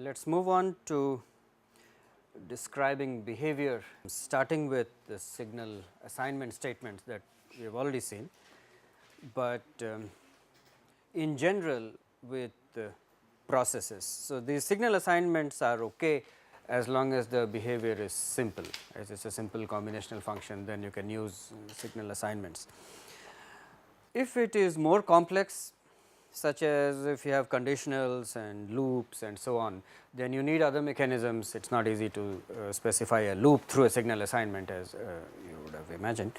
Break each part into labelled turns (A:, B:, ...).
A: Let us move on to describing behavior, starting with the signal assignment statements that we have already seen, but in general with processes. So, these signal assignments are okay as long as the behavior is simple, as it is a simple combinational function, then you can use signal assignments. If it is more complex, such as if you have conditionals and loops and so on, then you need other mechanisms. It is not easy to specify a loop through a signal assignment as you would have imagined.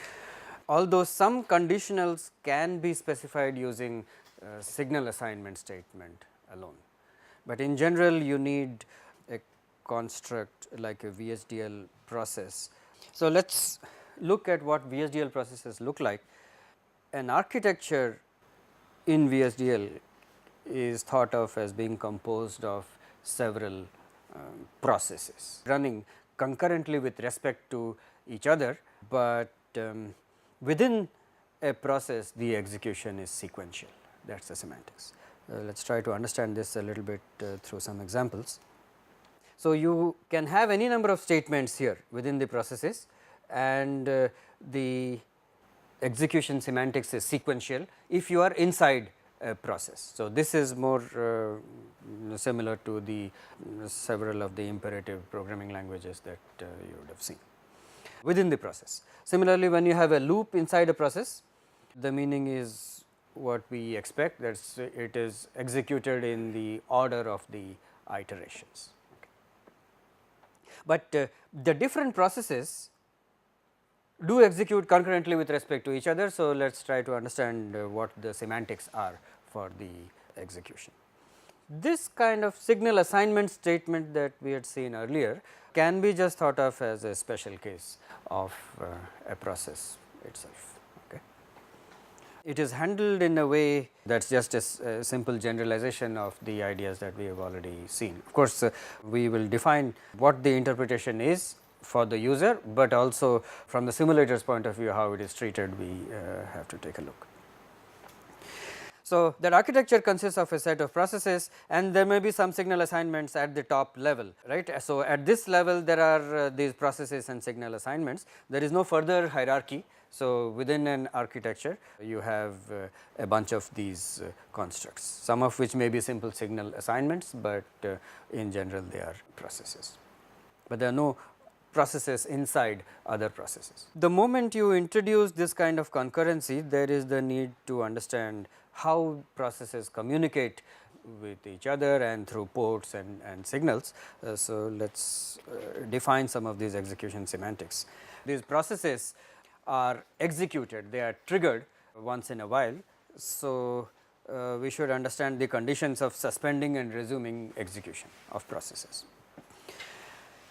A: Although some conditionals can be specified using signal assignment statement alone, but in general you need a construct like a VHDL process. So, let us look at what VHDL processes look like. An architecture in VHDL is thought of as being composed of several processes running concurrently with respect to each other, but within a process the execution is sequential. That is the semantics. Let us try to understand this a little bit through some examples. So, you can have any number of statements here within the processes, and the execution semantics is sequential if you are inside a process. So, this is more similar to the several of the imperative programming languages that you would have seen within the process. Similarly, when you have a loop inside a process, the meaning is what we expect, that is it is executed in the order of the iterations. Okay. But the different processes do execute concurrently with respect to each other. So, let us try to understand what the semantics are for the execution. This kind of signal assignment statement that we had seen earlier can be just thought of as a special case of a process itself. Okay. It is handled in a way that is just a simple generalization of the ideas that we have already seen. Of course, we will define what the interpretation is for the user, but also from the simulator's point of view how it is treated, we have to take a look. So, that architecture consists of a set of processes, and there may be some signal assignments at the top level, right. So, at this level there are these processes and signal assignments, there is no further hierarchy. So, within an architecture you have a bunch of these constructs, some of which may be simple signal assignments, but in general they are processes, but there are no processes inside other processes. The moment you introduce this kind of concurrency, there is the need to understand how processes communicate with each other and through ports and signals. So, let us define some of these execution semantics. These processes are executed, they are triggered once in a while. So, we should understand the conditions of suspending and resuming execution of processes.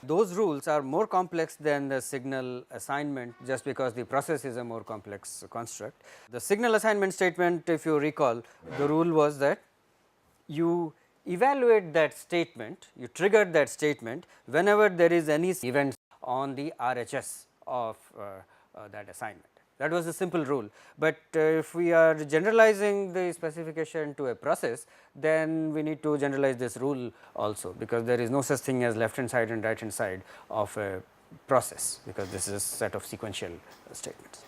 A: Those rules are more complex than the signal assignment, just because the process is a more complex construct. The signal assignment statement, if you recall, the rule was that you evaluate that statement, you trigger that statement whenever there is any event on the RHS of that assignment. That was a simple rule, but if we are generalizing the specification to a process, then we need to generalize this rule also, because there is no such thing as left hand side and right hand side of a process, because this is a set of sequential statements.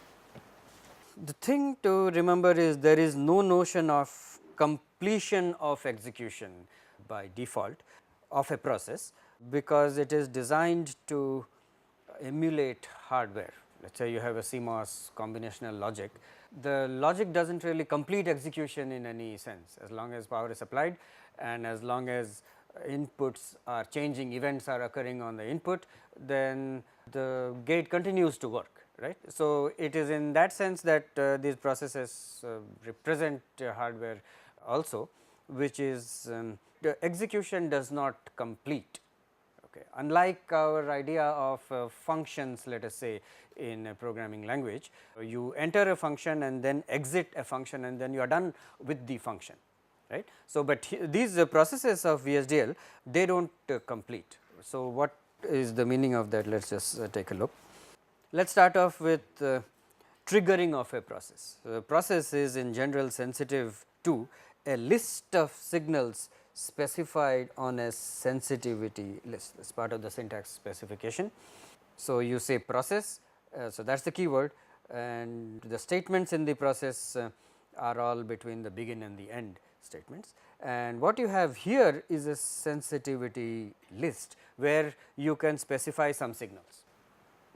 A: The thing to remember is there is no notion of completion of execution by default of a process, because it is designed to emulate hardware. Let us say you have a CMOS combinational logic, the logic does not really complete execution in any sense, as long as power is applied and as long as inputs are changing, events are occurring on the input, then the gate continues to work, right. So, it is in that sense that these processes represent hardware also, which is the execution does not complete. Okay. Unlike our idea of functions, let us say in a programming language, you enter a function and then exit a function and then you are done with the function, right. So, but these processes of VHDL, they do not complete. So, what is the meaning of that? Let us just take a look. Let us start off with triggering of a process. The process is in general sensitive to a list of signals specified on a sensitivity list. That is part of the syntax specification. So, you say process, so that is the keyword, and the statements in the process are all between the begin and the end statements. And what you have here is a sensitivity list, where you can specify some signals.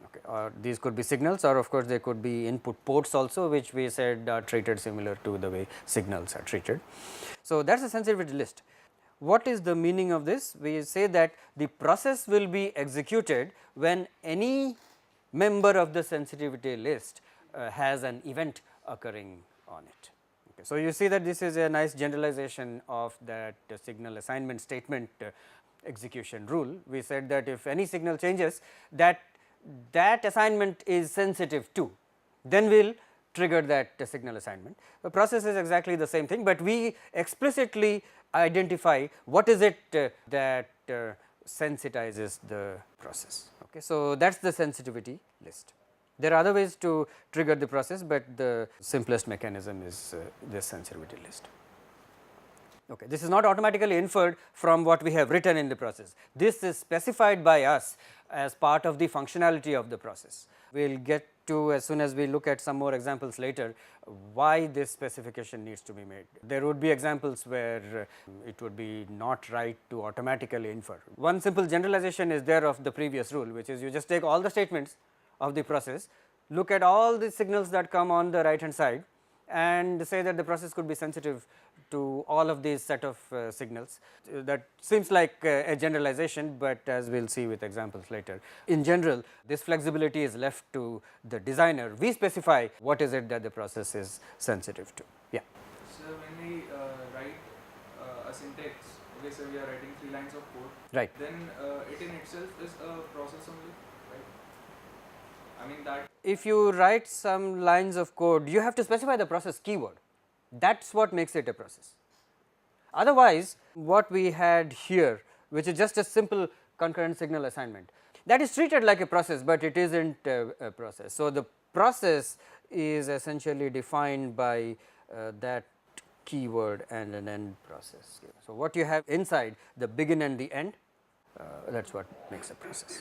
A: Okay, or these could be signals, or of course, they could be input ports also, which we said are treated similar to the way signals are treated. So, that is a sensitivity list. What is the meaning of this? We say that the process will be executed when any member of the sensitivity list has an event occurring on it. Okay. So, you see that this is a nice generalization of that signal assignment statement execution rule. We said that if any signal changes, that assignment is sensitive to, then we will trigger that signal assignment. The process is exactly the same thing, but we explicitly identify what is it that sensitizes the process. Okay. So, that is the sensitivity list. There are other ways to trigger the process, but the simplest mechanism is this sensitivity list. Okay. This is not automatically inferred from what we have written in the process. This is specified by us as part of the functionality of the process. We will get to, as soon as we look at some more examples later, why this specification needs to be made. There would be examples where it would be not right to automatically infer. One simple generalization is there of the previous rule, which is you just take all the statements of the process, look at all the signals that come on the right hand side, and say that the process could be sensitive to all of these set of signals. That seems like a generalization, but as we will see with examples later. In general, this flexibility is left to the designer. We specify what is it that the process is sensitive to. Yeah.
B: So, when we write a syntax, okay, so we are writing 3 lines of code,
A: right,
B: then it in itself is a process only, right? I mean that
A: if you write some lines of code, you have to specify the process keyword. That is what makes it a process. Otherwise, what we had here, which is just a simple concurrent signal assignment, that is treated like a process, but it is not a process. So, the process is essentially defined by that keyword and an end process. So, what you have inside the begin and the end, that is what makes a process.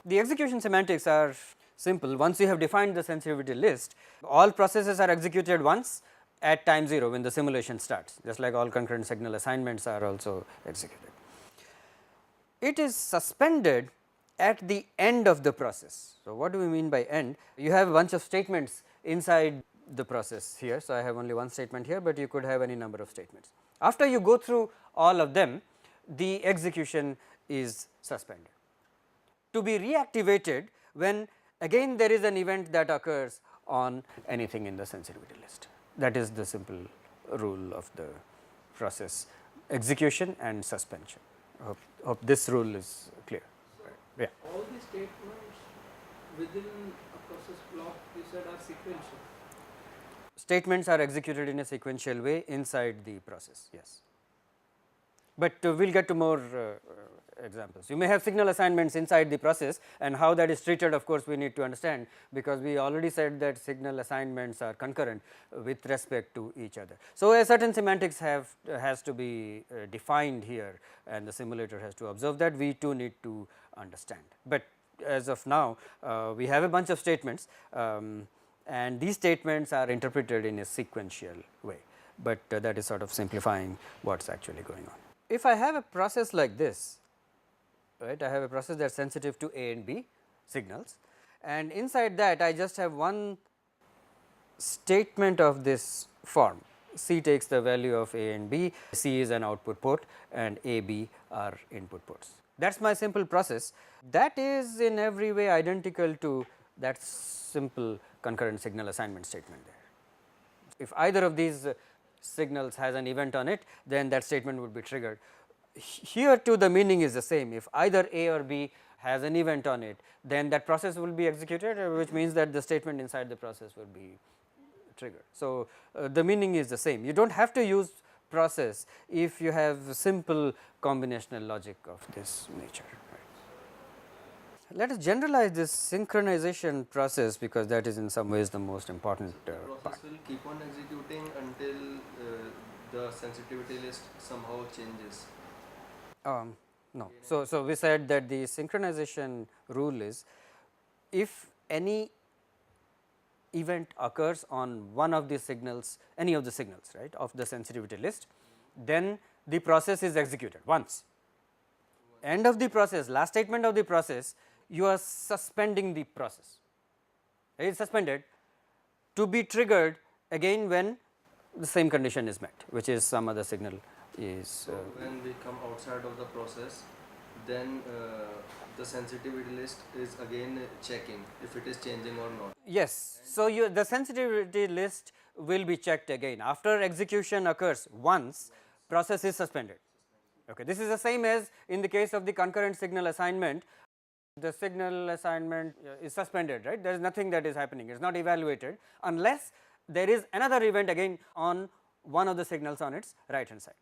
A: The execution semantics are simple. Once you have defined the sensitivity list, all processes are executed once at time 0 when the simulation starts, just like all concurrent signal assignments are also executed. It is suspended at the end of the process. So, what do we mean by end? You have a bunch of statements inside the process here. So, I have only one statement here, but you could have any number of statements. After you go through all of them, the execution is suspended, to be reactivated when again there is an event that occurs on anything in the sensitivity list. That is the simple rule of the process execution and suspension. Hope this rule is clear.
C: So, all the statements within a process block you said are sequential.
A: Statements are executed in a sequential way inside the process, yes. But we will get to more examples. You may have signal assignments inside the process, and how that is treated, of course, we need to understand, because we already said that signal assignments are concurrent with respect to each other. So, a certain semantics has to be defined here, and the simulator has to observe that. We too need to understand, but as of now we have a bunch of statements, and these statements are interpreted in a sequential way, but that is sort of simplifying what is actually going on. If I have a process like this, right, I have a process that is sensitive to A and B signals, and inside that I just have one statement of this form. C takes the value of A and B, C is an output port, and A, B are input ports. That is my simple process. That is in every way identical to that simple concurrent signal assignment statement there. If either of these signals has an event on it, then that statement would be triggered. Here too the meaning is the same. If either A or B has an event on it, then that process will be executed, which means that the statement inside the process will be triggered. So, the meaning is the same. You do not have to use process if you have simple combinational logic of this nature. Let us generalize this synchronization process, because that is in some ways the most important
C: The process
A: part.
C: will keep on executing until
D: the sensitivity list somehow changes.
A: No. So we said that the synchronization rule is, if any event occurs on one of the signals, any of the signals, right, of the sensitivity list, then the process is executed once. End of the process, last statement of the process, you are suspending the process. It is suspended to be triggered again when the same condition is met, which is some other signal is.
D: So when we come outside of the process, then the sensitivity list is again checking if it is changing or not.
A: Yes. So, the sensitivity list will be checked again after execution occurs once, process is suspended. Okay. This is the same as in the case of the concurrent signal assignment, the signal assignment is suspended, right, there is nothing that is happening, it is not evaluated unless there is another event again on one of the signals on its right hand side.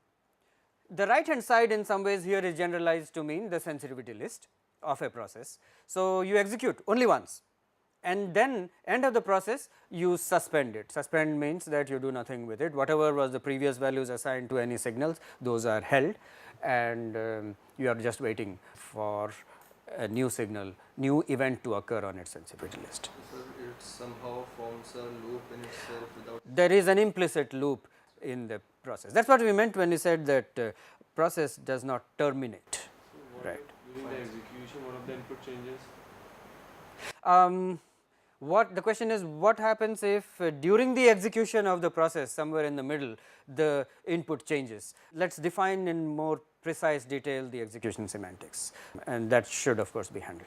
A: The right hand side in some ways here is generalized to mean the sensitivity list of a process. So, you execute only once and then end of the process you suspend it. Suspend means that you do nothing with it, whatever was the previous values assigned to any signals, those are held, and you are just waiting for a new signal, new event to occur on its sensitivity list.
D: So it somehow forms a loop in itself without.
A: There is an implicit loop in the process. That is what we meant when we said that process does not terminate.
E: So
A: Right.
E: During the execution, one of the input changes.
A: What the question is, what happens if during the execution of the process, somewhere in the middle, the input changes? Let us define in more precise detail the execution semantics, and that should of course be handled.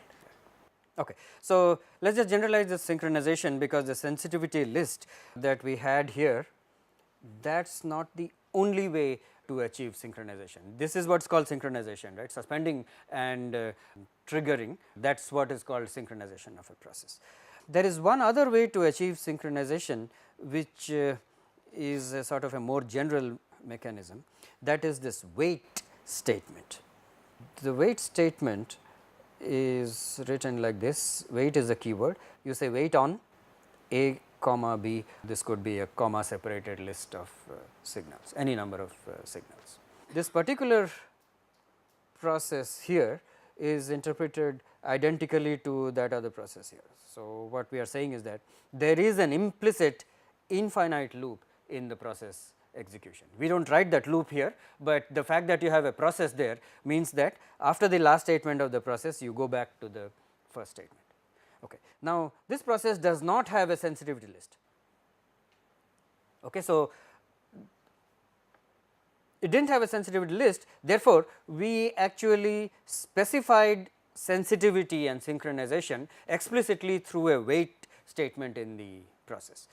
A: Okay. So, let us just generalize the synchronization, because the sensitivity list that we had here, that is not the only way to achieve synchronization. This is what is called synchronization, right, suspending and triggering, that is what is called synchronization of a process. There is one other way to achieve synchronization, which is a sort of a more general mechanism, that is this wait statement. The wait statement is written like this: wait is a keyword, you say wait on A comma B, this could be a comma separated list of signals, any number of signals. This particular process here is interpreted identically to that other process here. So, what we are saying is that there is an implicit infinite loop in the process execution. We do not write that loop here, but the fact that you have a process there means that after the last statement of the process you go back to the first statement. Okay. Now, this process does not have a sensitivity list. Okay. So, it did not have a sensitivity list, therefore, we actually specified sensitivity and synchronization explicitly through a wait statement in the process.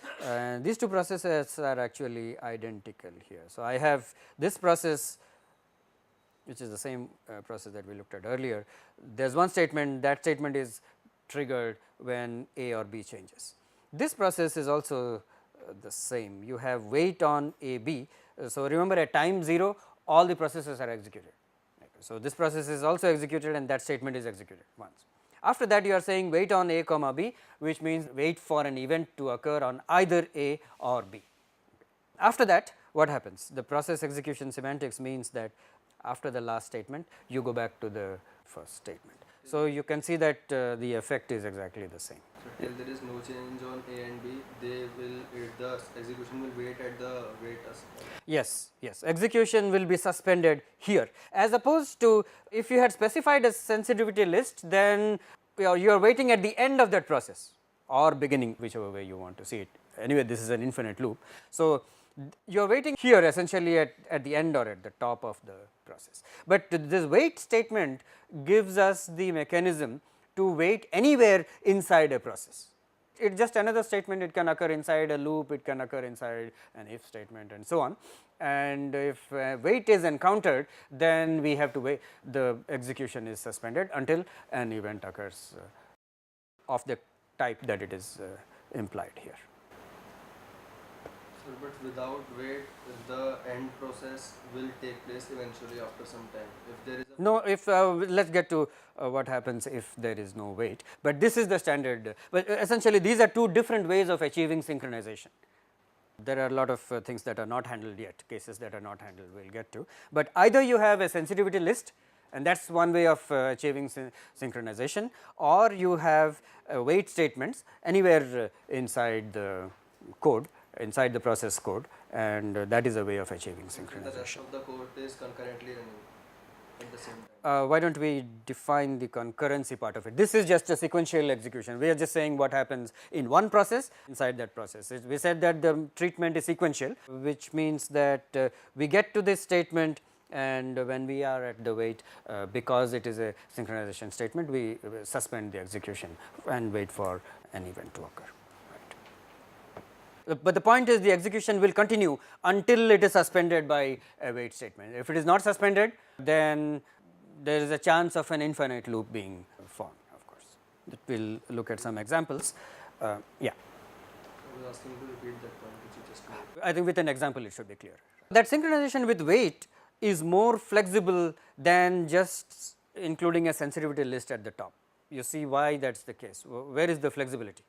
A: These two processes are actually identical here. So, I have this process, which is the same process that we looked at earlier. There is one statement, that statement is triggered when A or B changes. This process is also the same, you have wait on A B. So, remember at time 0 all the processes are executed. So, this process is also executed and that statement is executed once. After that you are saying wait on A comma B, which means wait for an event to occur on either A or B. After that what happens? The process execution semantics means that after the last statement you go back to the first statement. So, you can see that the effect is exactly the same.
D: So till there is no change on A and B, the execution will wait at the wait as.
A: Yes, yes, execution will be suspended here, as opposed to if you had specified a sensitivity list, then you are waiting at the end of that process or beginning, whichever way you want to see it. Anyway, this is an infinite loop. So, you are waiting here essentially at the end or at the top of the process, but this wait statement gives us the mechanism to wait anywhere inside a process. It is just another statement, it can occur inside a loop, it can occur inside an if statement and so on, and if wait is encountered, then we have to wait, the execution is suspended until an event occurs of the type that it is implied here.
D: So, but without wait, the end process will take place eventually after some time. If there is a
A: No, if let us get to what happens if there is no wait, but this is the standard, but essentially these are two different ways of achieving synchronization. There are a lot of things that are not handled yet, cases that are not handled, we will get to. But either you have a sensitivity list, and that is one way of achieving synchronization, or you have weight statements anywhere inside the code, inside the process code, and that is a way of achieving
D: The rest
A: synchronization.
D: of the code is concurrently running at the same time.
A: Why do not we define the concurrency part of it? This is just a sequential execution. We are just saying what happens in one process inside that process. We said that the treatment is sequential, which means that we get to this statement, and when we are at the wait, because it is a synchronization statement, we suspend the execution and wait for an event to occur. But the point is, the execution will continue until it is suspended by a wait statement. If it is not suspended, then there is a chance of an infinite loop being formed, of course. We will look at some examples. Yeah.
D: I was asking to repeat that point which you just made.
A: I think with an example it should be clear. That synchronization with wait is more flexible than just including a sensitivity list at the top. You see why that is the case. Where is the flexibility?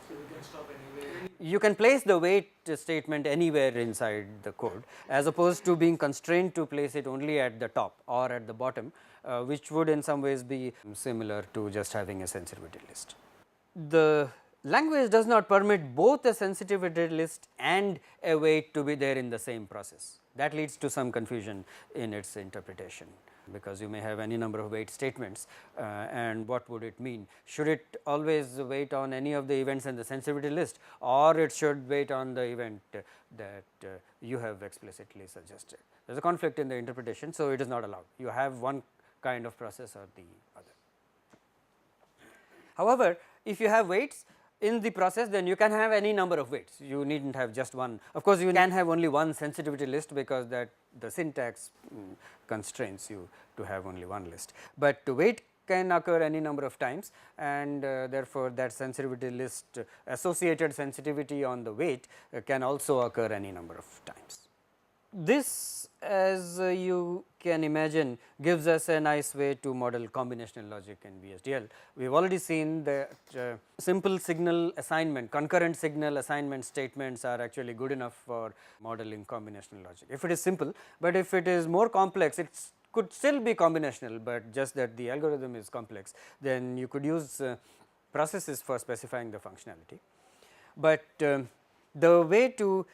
B: So we can stop anywhere.
A: You can place the wait statement anywhere inside the code, as opposed to being constrained to place it only at the top or at the bottom, which would in some ways be similar to just having a sensitivity list. The language does not permit both a sensitivity list and a wait to be there in the same process. That leads to some confusion in its interpretation, because you may have any number of wait statements, and what would it mean? Should it always wait on any of the events in the sensitivity list, or it should wait on the event that you have explicitly suggested? There is a conflict in the interpretation, so it is not allowed. You have one kind of process or the other. However, if you have waits in the process, then you can have any number of weights. You need not have just one. Of course, you can have only one sensitivity list, because that the syntax constrains you to have only one list. But wait can occur any number of times, and therefore, that sensitivity list, associated sensitivity on the wait can also occur any number of times. This, as you can imagine, gives us a nice way to model combinational logic in VHDL. We have already seen that simple signal assignment, concurrent signal assignment statements are actually good enough for modeling combinational logic. If it is simple, but if it is more complex, it could still be combinational, but just that the algorithm is complex, then you could use processes for specifying the functionality. But the way to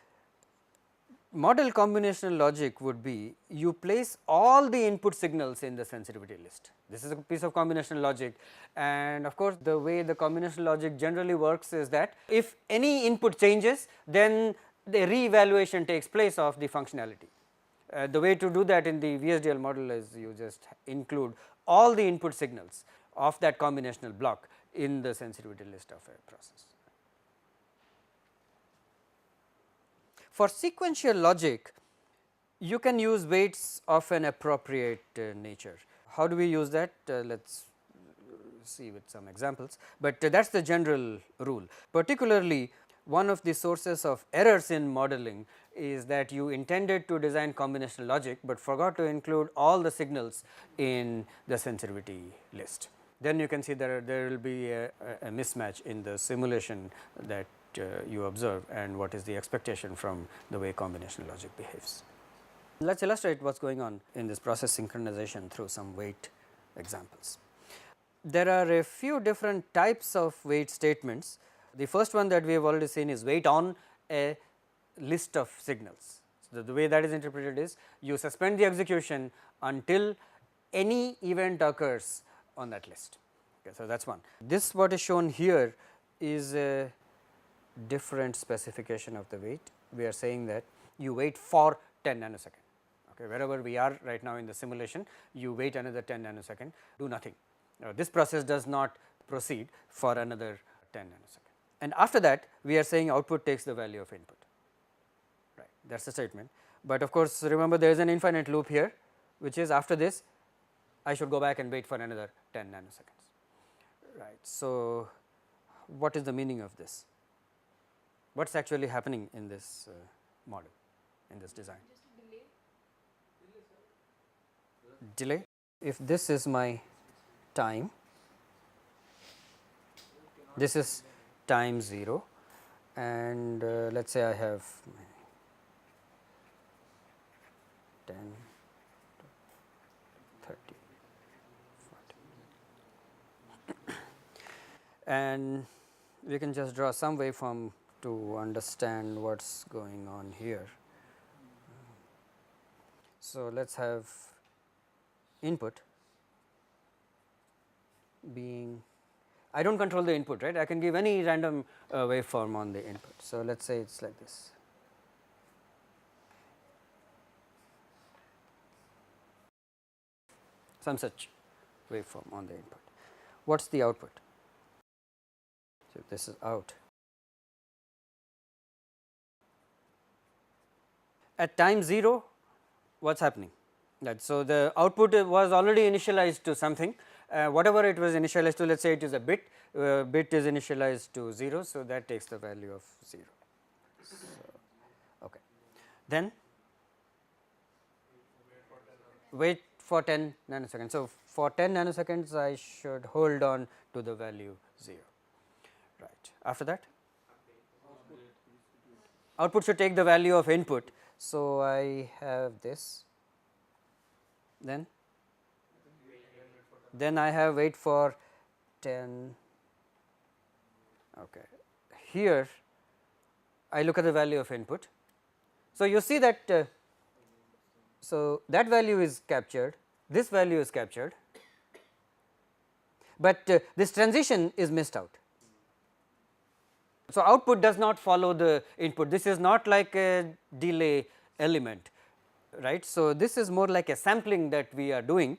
A: model combinational logic would be, you place all the input signals in the sensitivity list. This is a piece of combinational logic, and of course, the way the combinational logic generally works is that if any input changes, then the re-evaluation takes place of the functionality. The way to do that in the VHDL model is you just include all the input signals of that combinational block in the sensitivity list of a process. For sequential logic, you can use weights of an appropriate nature. How do we use that? Let us see with some examples, but that is the general rule. Particularly, one of the sources of errors in modeling is that you intended to design combinational logic, but forgot to include all the signals in the sensitivity list. Then you can see there will be a mismatch in the simulation that you observe, and what is the expectation from the way combinational logic behaves. Let us illustrate what is going on in this process synchronization through some wait examples. There are a few different types of wait statements. The first one that we have already seen is wait on a list of signals. So, the way that is interpreted is, you suspend the execution until any event occurs on that list. Okay, so, that is one. This what is shown here is a different specification of the wait. We are saying that you wait for 10 nanosecond. Okay, wherever we are right now in the simulation, you wait another 10 nanosecond, do nothing. This process does not proceed for another 10 nanosecond. And after that, we are saying output takes the value of input, right, that is the statement. But of course, remember there is an infinite loop here, which is after this I should go back and wait for another 10 nanoseconds, right. So, what is the meaning of this? What is actually happening in this model, in this design? Delay. If this is my time, this is time 0, and let us say I have 10, 30, 40, and we can just draw some waveform to understand what is going on here. So, let us have input being, I do not control the input, right, I can give any random waveform on the input. So, let us say it is like this. Some such waveform on the input. What is the output? So, this is out. At time 0, what is happening? That so, the output was already initialized to something, whatever it was initialized to, let us say it is a bit, bit is initialized to 0. So, that takes the value of 0. So, okay. Then wait for 10 nanoseconds. So, for 10 nanoseconds I should hold on to the value 0, right. After that output should take the value of input. So, I have this, then I have wait for 10, okay. Here I look at the value of input. So, you see that so that value is captured, this value is captured, but this transition is missed out. So, output does not follow the input, this is not like a delay element, right. So, this is more like a sampling that we are doing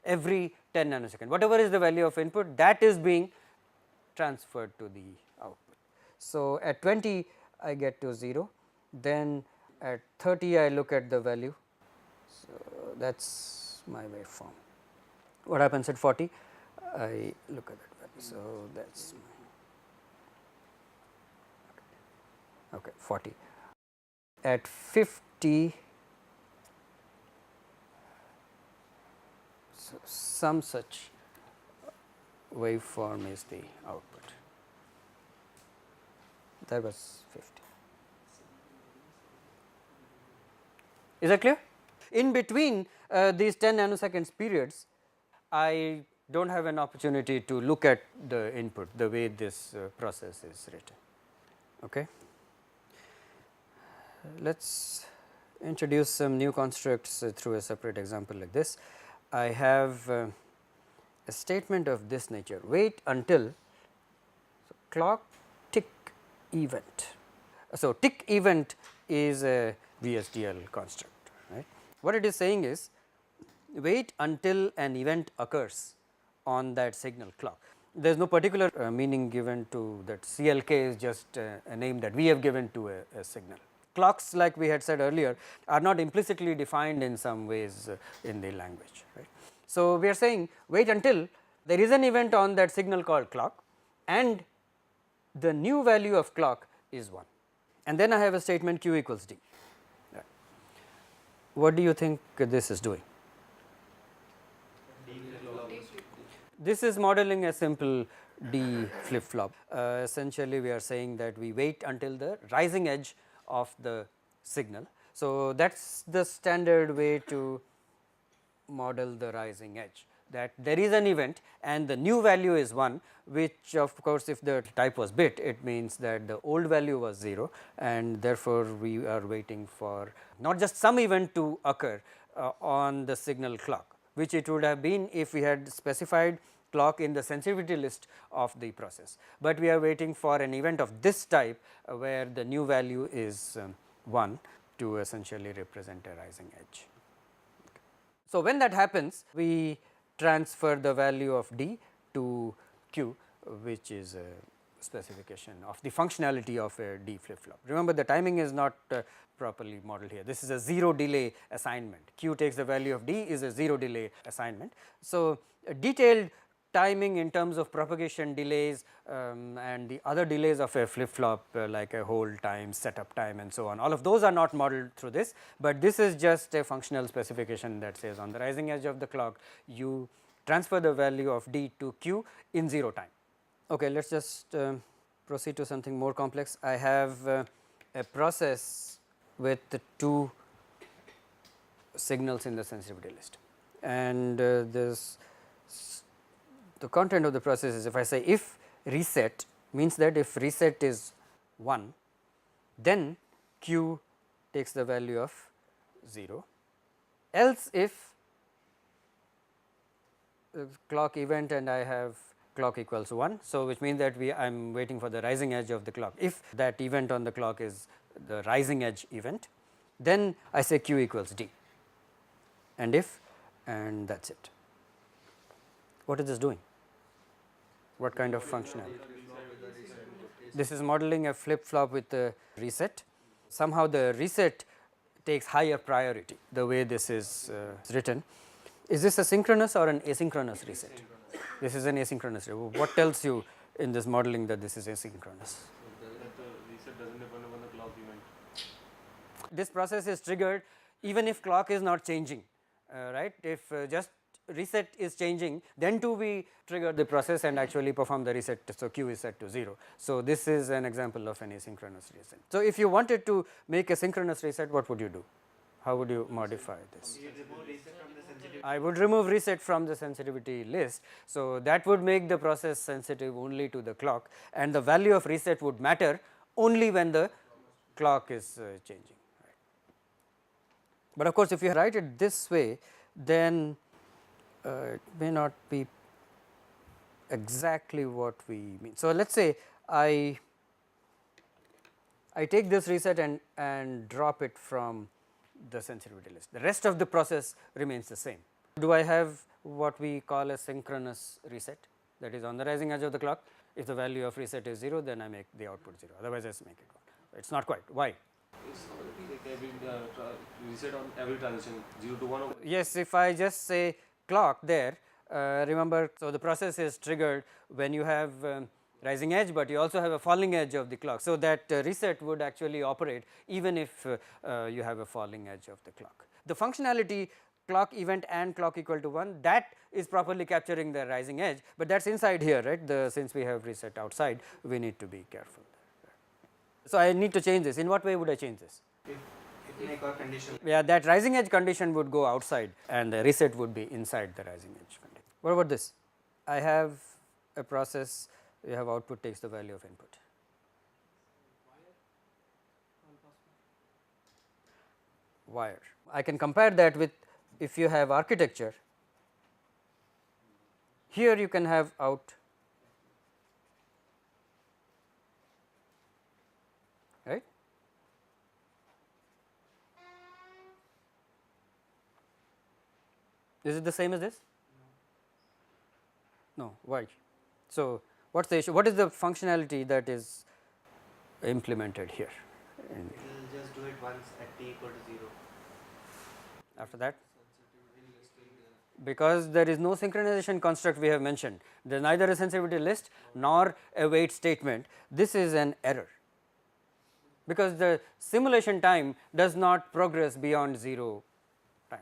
A: every 10 nanosecond, whatever is the value of input, that is being transferred to the output. So, at 20 I get to 0, then at 30 I look at the value. So, that is my waveform. What happens at 40? I look at that value. So, that is okay, 40. At 50, so some such waveform is the output. That was 50. Is that clear? In between these 10 nanoseconds periods, I do not have an opportunity to look at the input the way this process is written. Okay. Let us introduce some new constructs through a separate example like this. I have a statement of this nature, wait until clock tick event. So, tick event is a VHDL construct, right. What it is saying is wait until an event occurs on that signal clock. There is no particular meaning given to that, CLK is just a name that we have given to a signal. Clocks, like we had said earlier, are not implicitly defined in some ways in the language, right. So, we are saying wait until there is an event on that signal called clock and the new value of clock is 1, and then I have a statement q equals d. Right. What do you think this is doing? This is modeling a simple D flip flop. Essentially, we are saying that we wait until the rising edge of the signal. So, that is the standard way to model the rising edge, that there is an event and the new value is 1, which of course, if the type was bit, it means that the old value was 0, and therefore, we are waiting for not just some event to occur on the signal clock, which it would have been if we had specified clock in the sensitivity list of the process, but we are waiting for an event of this type where the new value is 1 to essentially represent a rising edge. So, when that happens, we transfer the value of d to q, which is a specification of the functionality of a D flip flop. Remember, the timing is not properly modeled here. This is a 0 delay assignment. Q takes the value of D is a 0 delay assignment. So, detailed timing in terms of propagation delays and the other delays of a flip flop like a hold time, setup time and so on, all of those are not modeled through this, but this is just a functional specification that says on the rising edge of the clock you transfer the value of D to Q in 0 time. Okay, let us just proceed to something more complex. I have a process with the 2 signals in the sensitivity list, and the content of the process is, if I say if reset, means that if reset is 1, then q takes the value of 0, else if clock event and I have clock equals 1. So, which means that I am waiting for the rising edge of the clock. If that event on the clock is the rising edge event, then I say q equals d, and if, and that is it. What is this doing? What kind of functionality? This is modeling a flip flop with the reset. Somehow the reset takes higher priority, the way this is written. Is this a synchronous or an asynchronous reset? This is an asynchronous reset. What tells you in this modeling that this is asynchronous?
E: That the reset doesn't depend upon the clock event.
A: This process is triggered even if clock is not changing, right. If just reset is changing, then too we trigger the process and actually perform the reset. So, q is set to 0. So, this is an example of an asynchronous reset. So, if you wanted to make a synchronous reset, what would you do? How would you modify this? I would remove reset from the sensitivity list. So, that would make the process sensitive only to the clock, and the value of reset would matter only when the clock is changing. Right. But of course, if you write it this way, then it may not be exactly what we mean. So, let us say I take this reset and drop it from the sensitivity list. The rest of the process remains the same. Do I have what we call a synchronous reset, that is on the rising edge of the clock? If the value of reset is 0, then I make the output 0, otherwise I just make it 1. It is not quite. Why?
E: It's like every reset on every transition 0 to 1.
A: Yes, if I just say clock there, remember, so the process is triggered when you have rising edge, but you also have a falling edge of the clock. So, that reset would actually operate even if you have a falling edge of the clock. The functionality clock event and clock equal to 1, that is properly capturing the rising edge, but that is inside here, right. Since we have reset outside, we need to be careful. So, I need to change this. In what way would I change this?
F: If make a condition.
A: Yeah, that rising edge condition would go outside and the reset would be inside the rising edge condition. What about this? I have a process, you have output takes the value of input. Wire. I can compare that with, if you have architecture, here you can have out, right. Is it the same as this? No. Why? So, what is the issue? What is the functionality that is implemented here?
F: It will just do it once at t equal to 0.
A: After that, because there is no synchronization construct we have mentioned, there is neither a sensitivity list nor a wait statement. This is an error, because the simulation time does not progress beyond 0 time,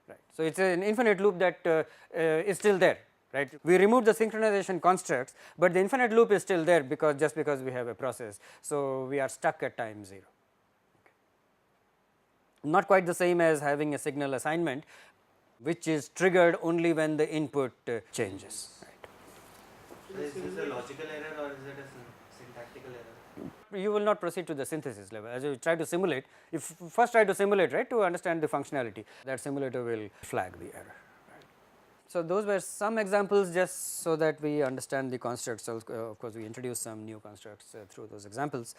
A: right. So, it is an infinite loop that is still there, right. We remove the synchronization constructs, but the infinite loop is still there, because just because we have a process. So, we are stuck at time 0. Not quite the same as having a signal assignment, which is triggered only when the input changes, right.
F: So is this a logical error or is it a syntactical error?
A: You will not proceed to the synthesis level. As you try to simulate, if first try to simulate, right, to understand the functionality, that simulator will flag the error. Right. So, those were some examples just so that we understand the constructs. So, of course, we introduced some new constructs through those examples.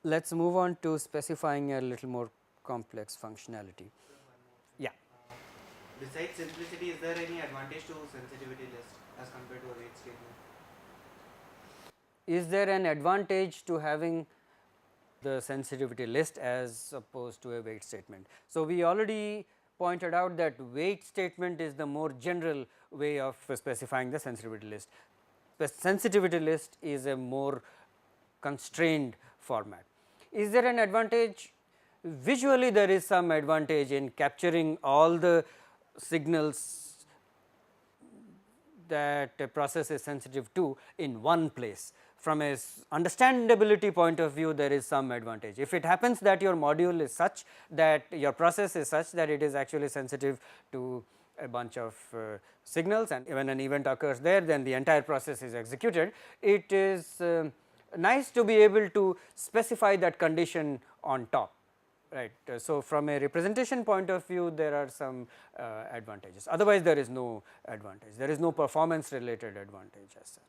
A: Let us move on to specifying a little more complex functionality. Yeah.
F: Besides simplicity, is there any advantage to sensitivity list as compared to a wait statement?
A: Is there an advantage to having the sensitivity list as opposed to a wait statement? So, we already pointed out that wait statement is the more general way of specifying the sensitivity list. The sensitivity list is a more constrained format. Is there an advantage? Visually, there is some advantage in capturing all the signals that a process is sensitive to in one place. from a understandability point of view, there is some advantage. If it happens that your module is such that your process is such that it is actually sensitive to a bunch of signals, and when an event occurs there, then the entire process is executed, it is nice to be able to specify that condition on top, right. So, from a representation point of view, there are some advantages, otherwise there is no advantage, there is no performance related advantage as such.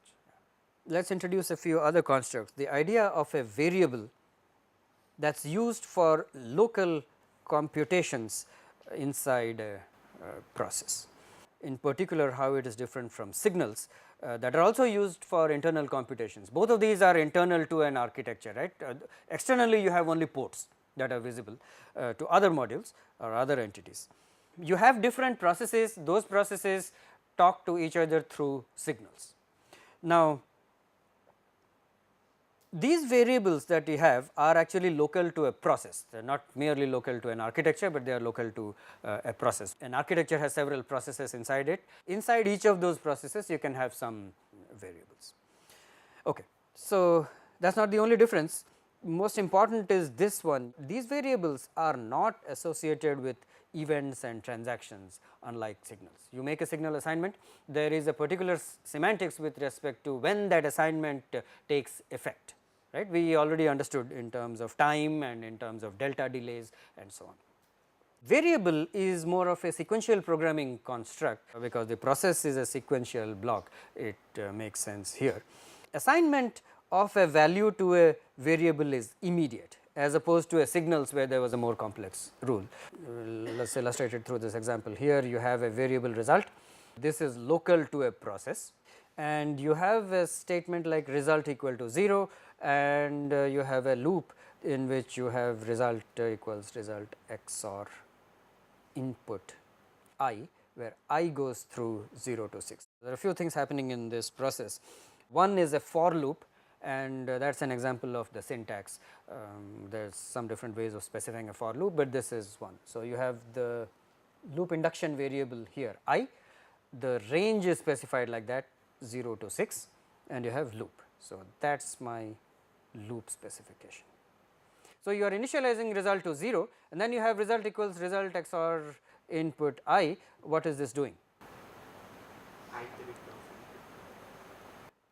A: Let us introduce a few other constructs. The idea of a variable that is used for local computations inside a process. In particular, how it is different from signals that are also used for internal computations. Both of these are internal to an architecture, right. Externally you have only ports that are visible to other modules or other entities. You have different processes, those processes talk to each other through signals. Now, these variables that we have are actually local to a process, they are not merely local to an architecture, but they are local to a process. An architecture has several processes inside it, inside each of those processes you can have some variables. Okay. So, that is not the only difference, most important is this one, these variables are not associated with events and transactions unlike signals. You make a signal assignment, there is a particular semantics with respect to when that assignment takes effect, right. We already understood in terms of time and in terms of delta delays and so on. Variable is more of a sequential programming construct, because the process is a sequential block, it makes sense here. Assignment of a value to a variable is immediate, as opposed to a signals where there was a more complex rule. Let us illustrate it through this example. Here you have a variable result, this is local to a process, and you have a statement like result equal to 0, and you have a loop in which you have result equals result XOR input I, where I goes through 0 to 6. There are a few things happening in this process. One is a for loop, and that is an example of the syntax. There is some different ways of specifying a for loop, but this is one. So, you have the loop induction variable here I, the range is specified like that 0 to 6, and you have loop. So, that is my loop specification. So, you are initializing result to 0, and then you have result equals result XOR input I. What is this doing?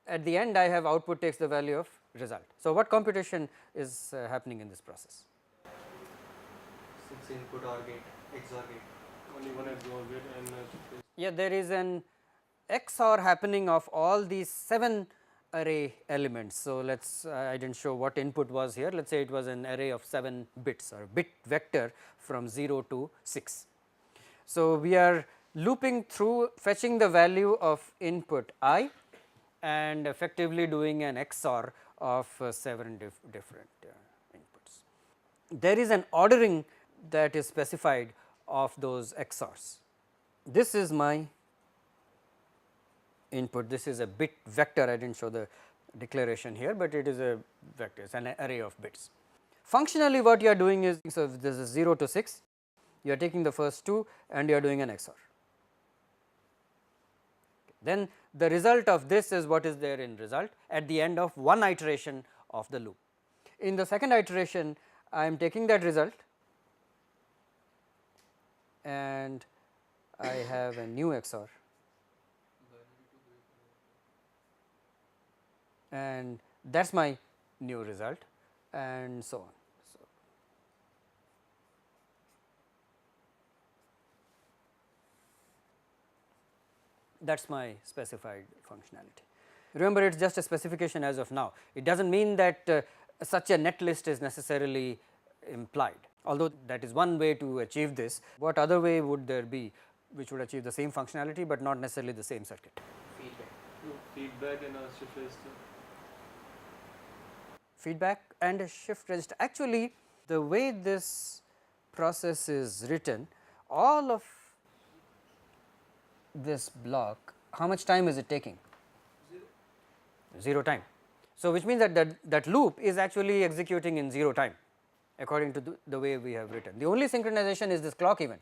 A: At the end I have output takes the value of result. So, what computation is happening in this process?
F: 6 input OR gate, XOR gate.
E: Only one XOR gate and
A: Yeah, there is an XOR happening of all these 7 array elements. So, let us I did not show what input was here, let us say it was an array of 7 bits or bit vector from 0 to 6. So, we are looping through fetching the value of input I and effectively doing an XOR of 7 different inputs. There is an ordering that is specified of those XORs. This is my input, this is a bit vector, I did not show the declaration here, but it is a vector, it is an array of bits. Functionally what you are doing is, so if this is 0 to 6, you are taking the first 2 and you are doing an XOR. Then the result of this is what is there in result at the end of one iteration of the loop. In the second iteration, I am taking that result and I have a new XOR, and that is my new result, and so on. So, that is my specified functionality. Remember, it is just a specification as of now, it does not mean that such a net list is necessarily implied, although that is one way to achieve this. What other way would there be which would achieve the same functionality, but not necessarily the same circuit?
F: Feedback.
E: feedback and a shift register.
A: Feedback and a shift register. Actually, the way this process is written, all of this block, how much time is it taking? 0 time. So, which means that that loop is actually executing in 0 time according to the way we have written. The only synchronization is this clock event.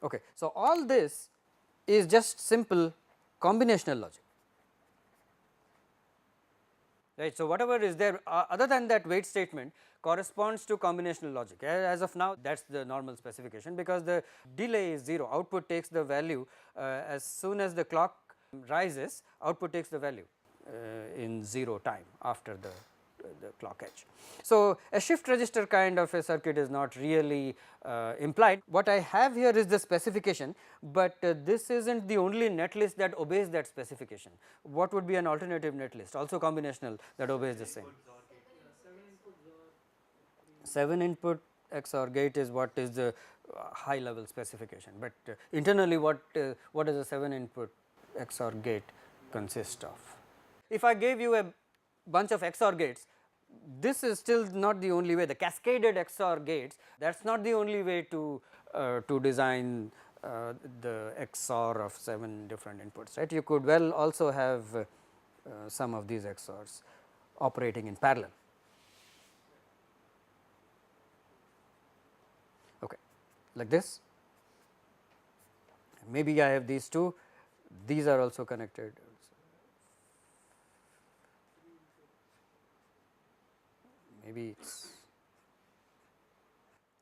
A: Okay. So, all this is just simple combinational logic. right. So, whatever is there other than that wait statement corresponds to combinational logic. As of now, that is the normal specification, because the delay is 0, output takes the value as soon as the clock rises, output takes the value in 0 time after the clock edge. So, a shift register kind of a circuit is not really implied. What I have here is the specification, but this is not the only netlist that obeys that specification. What would be an alternative netlist, also combinational, that obeys the same? 7 input XOR gate is what is the high level specification, but internally what does a 7 input XOR gate consist of? If I gave you a bunch of XOR gates, this is still not the only way. The cascaded XOR gates, that is not the only way to design the XOR of 7 different inputs, right. You could well also have some of these XORs operating in parallel. Okay, like this. Maybe I have these two, these are also connected. Maybe it's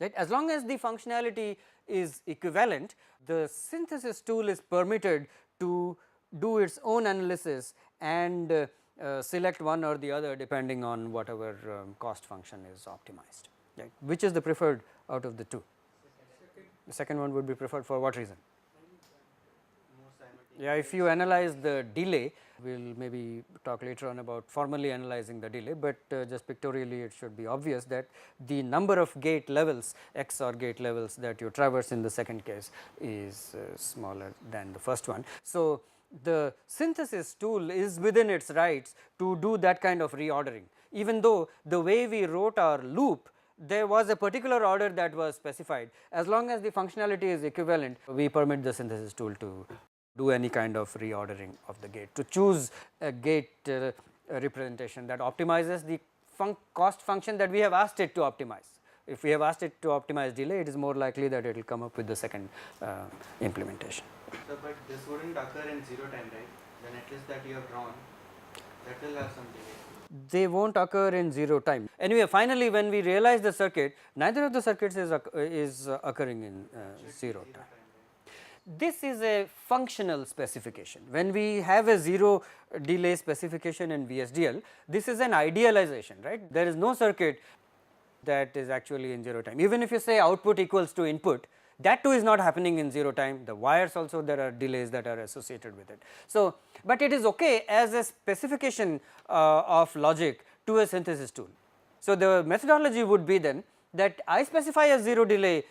A: right. As long as the functionality is equivalent, the synthesis tool is permitted to do its own analysis and select one or the other depending on whatever cost function is optimized, right. Which is the preferred out of the two? The second one would be preferred for what reason? Yeah, if you analyze the delay, we will maybe talk later on about formally analyzing the delay, but just pictorially it should be obvious that the number of gate levels, XOR gate levels that you traverse in the second case is smaller than the first one. So, the synthesis tool is within its rights to do that kind of reordering, even though the way we wrote our loop, there was a particular order that was specified. As long as the functionality is equivalent, we permit the synthesis tool to do any kind of reordering of the gate, to choose a gate representation that optimizes the cost function that we have asked it to optimize. If we have asked it to optimize delay, it is more likely that it will come up with the second implementation.
F: So, but this wouldn't occur in 0 time, right? The netlist that you have drawn, that will have some delay.
A: They won't occur in 0 time. Anyway, finally, when we realize the circuit, neither of the circuits is occurring in 0 time. This is a functional specification. When we have a 0 delay specification in VHDL, this is an idealization, right. There is no circuit that is actually in 0 time. Even if you say output equals to input, that too is not happening in 0 time. The wires also, there are delays that are associated with it. So, but it is okay as a specification of logic to a synthesis tool. So, the methodology would be then that I specify a 0 delay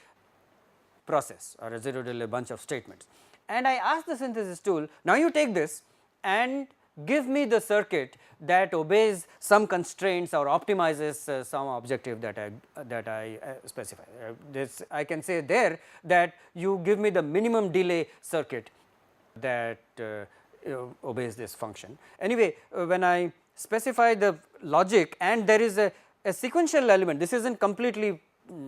A: process or a 0 delay bunch of statements, and I ask the synthesis tool, now you take this and give me the circuit that obeys some constraints or optimizes some objective that I specify. This I can say there that you give me the minimum delay circuit that obeys this function. Anyway, when I specify the logic and there is a sequential element, this is not completely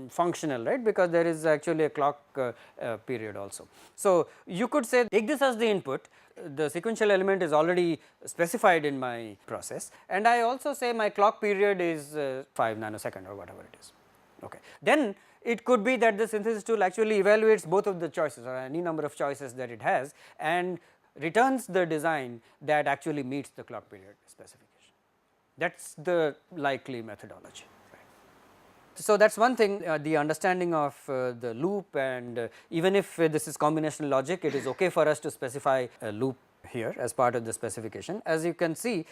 A: functional, right, because there is actually a clock period also. So, you could say take this as the input, the sequential element is already specified in my process, and I also say my clock period is 5 nanosecond or whatever it is. Okay. Then it could be that the synthesis tool actually evaluates both of the choices or any number of choices that it has and returns the design that actually meets the clock period specification. That is the likely methodology. So, that is one thing, the understanding of the loop, and even if this is combinational logic, it is okay for us to specify a loop here as part of the specification. As you can see,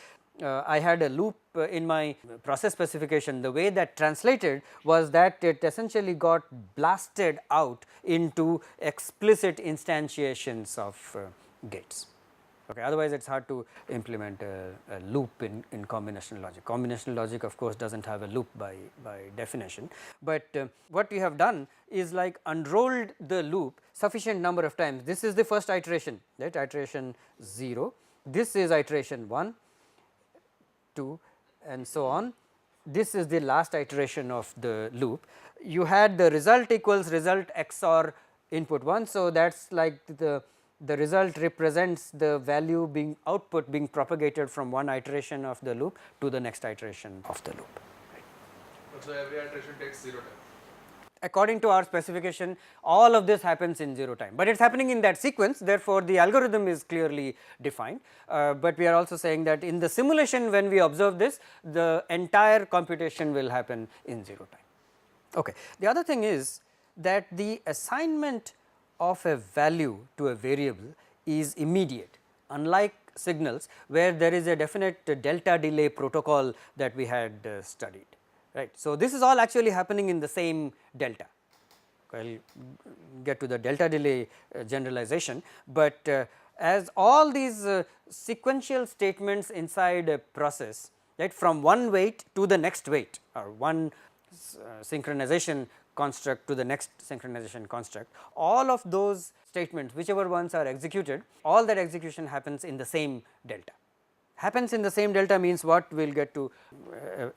A: I had a loop in my process specification. The way that translated was that it essentially got blasted out into explicit instantiations of gates. Okay, otherwise it is hard to implement a loop in combinational logic. Combinational logic of course does not have a loop by definition, but what we have done is like unrolled the loop sufficient number of times. This is the first iteration, right, iteration 0, this is iteration 1, 2 and so on. This is the last iteration of the loop. You had the result equals result XOR input 1. So, that is like the the result represents the value being output being propagated from one iteration of the loop to the next iteration of the loop.
B: So every iteration takes 0 time.
A: According to our specification, all of this happens in 0 time, but it is happening in that sequence, therefore, the algorithm is clearly defined, but we are also saying that in the simulation when we observe this, the entire computation will happen in 0 time. Okay. The other thing is that the assignment of a value to a variable is immediate, unlike signals where there is a definite delta delay protocol that we had studied. Right. So, this is all actually happening in the same delta. I will get to the delta delay generalization, but as all these sequential statements inside a process, right, from one wait to the next wait or one synchronization construct to the next synchronization construct, all of those statements whichever ones are executed, all that execution happens in the same delta. Happens in the same delta means what, we will get to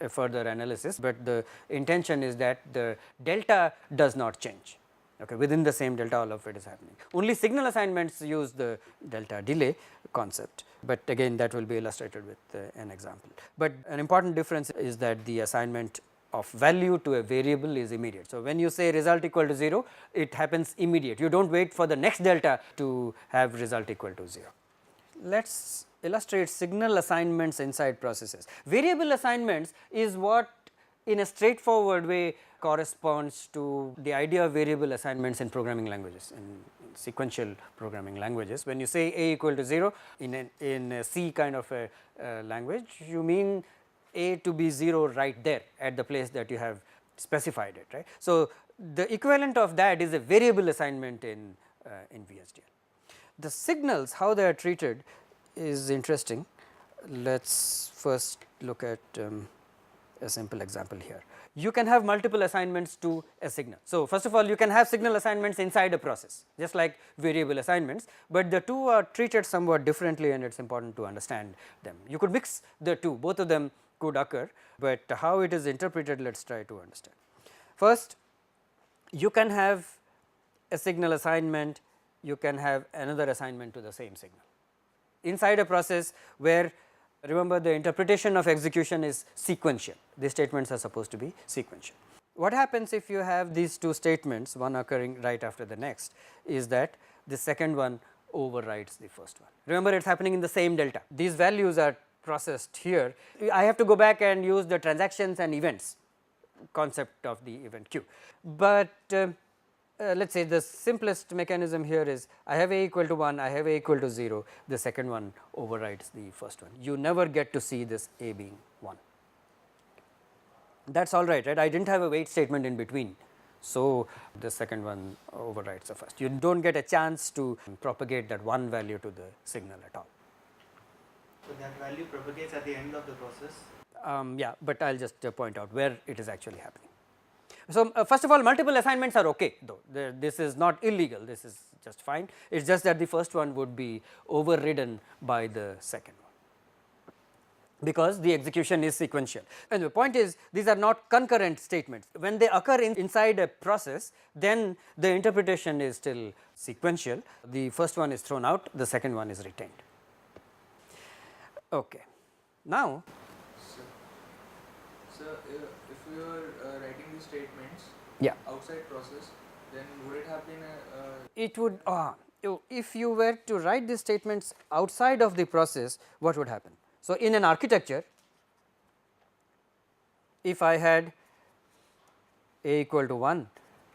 A: a further analysis, but the intention is that the delta does not change. Okay, within the same delta all of it is happening. Only signal assignments use the delta delay concept, but again that will be illustrated with an example. But an important difference is that the assignment of value to a variable is immediate. So, when you say result equal to 0, it happens immediate, you do not wait for the next delta to have result equal to 0. Let us illustrate signal assignments inside processes. Variable assignments is what in a straightforward way corresponds to the idea of variable assignments in programming languages, in sequential programming languages. When you say a equal to 0 in a C kind of a language, you mean a to be 0 right there at the place that you have specified it, right. So, the equivalent of that is a variable assignment in VHDL. The signals, how they are treated is interesting. Let us first look at a simple example here. You can have multiple assignments to a signal. So, first of all, you can have signal assignments inside a process just like variable assignments, but the two are treated somewhat differently and it is important to understand them. You could mix the two, both of them could occur, but how it is interpreted, let us try to understand. First, you can have a signal assignment, you can have another assignment to the same signal inside a process where, remember, the interpretation of execution is sequential. These statements are supposed to be sequential. What happens if you have these two statements, one occurring right after the next, is that the second one overrides the first one. Remember, it is happening in the same delta. These values are processed here. I have to go back and use the transactions and events concept of the event queue, but let us say the simplest mechanism here is I have a equal to 1, I have a equal to 0, the second one overrides the first one. You never get to see this a being 1. That is all right, I did not have a wait statement in between. So, the second one overrides the first. You do not get a chance to propagate that one value to the signal at all.
F: So, that value propagates at the end of the process?
A: Yeah, but I will just point out where it is actually happening. So, first of all, multiple assignments are okay, though this is not illegal, this is just fine. It is just that the first one would be overridden by the second one, because the execution is sequential. And the point is, these are not concurrent statements. When they occur inside a process, then the interpretation is still sequential. The first one is thrown out, the second one is retained. Okay. Now,
B: So, if you are writing these statements outside process, then would it have been
A: it would if you were to write these statements outside of the process, what would happen? So, in an architecture, if I had a equal to 1